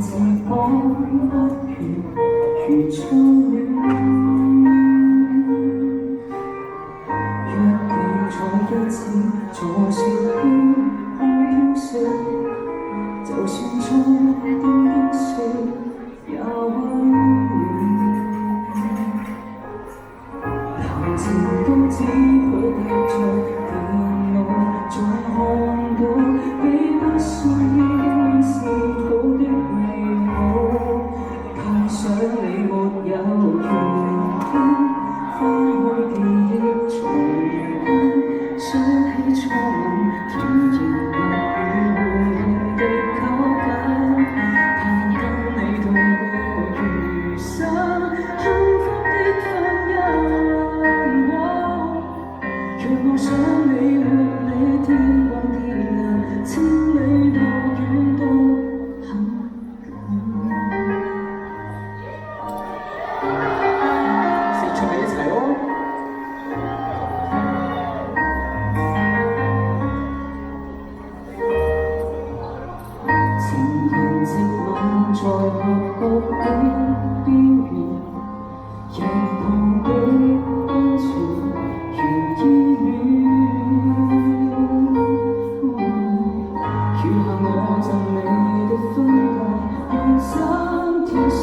自講不如初戀。約定在一起坐成圈空飄雪，就算初戀的雪也溫暖。談情都只可靠着電腦再看到，比不上已是好的美好。太想你沒有緣分，翻開記憶重溫，想起初吻，甜言蜜語換來的靠近，盼跟你度過餘生幸福的婚姻。若我想你活你天光天亮，千里路遠都很近。食出嚟一齊喎！情人接吻在學角的邊緣，日旁的溫泉如醫院。餘下我贈你的婚戒，願心挑選，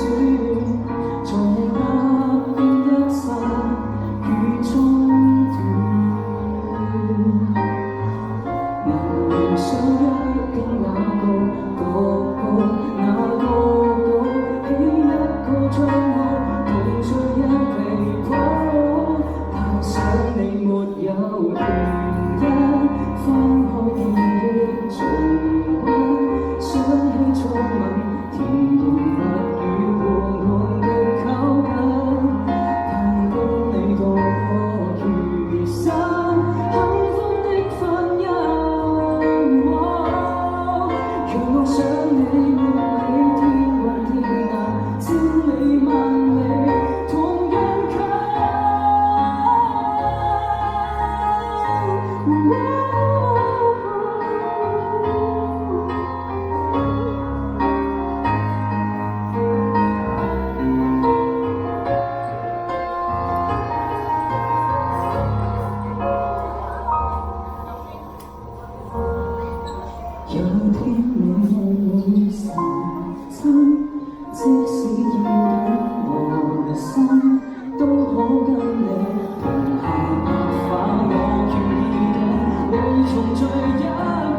在你額邊一剎與中斷。明明相約跟那個起一個帳號，同醉一皮鋪。太想你沒有原因，翻開記憶重溫，想起初吻，甜言蜜語緩緩地靠近，盼跟你度過餘生幸福的婚姻。讓我想你沒你天昏天暗，千里萬里同樣近。有天你會成真，即使要等我的心，都可跟你同行白髮，我願意等你重聚一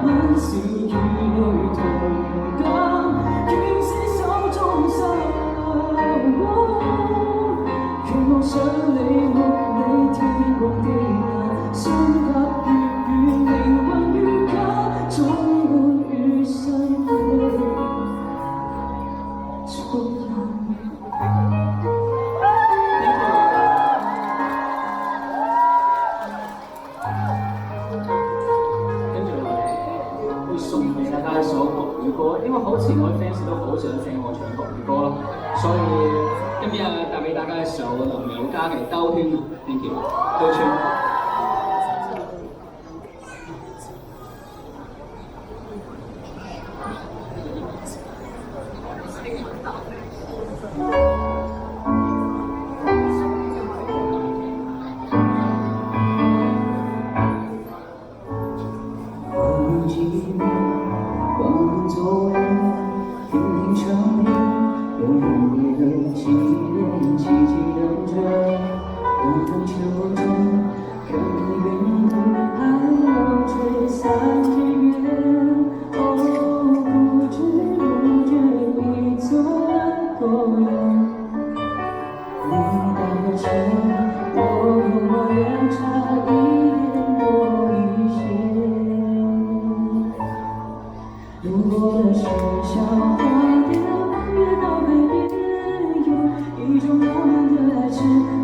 吻，笑與淚同甘，願廝守終生。讓我想你沒你天光地暗，相隔越遠靈魂越近，總會與生的足印。跟住我哋會送俾大家一首國語歌，因為好似我啲 fans 都好想聽我唱國語歌咯，所以今日帶俾大家一首林宥嘉嘅《兜圈》，thank you，兜圈。往左聽聽唱片，有人會很紀念，奇蹟等着，等等秋天，看看雲霧，還要吹散天邊。哦，不知不覺你走了多遠，你的情，我與我也差一點多一些。路過的是小花店，越到海邊，有一種浪漫的愛是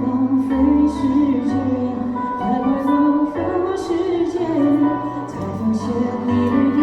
浪費時間，太快樂翻過世界，才發現你的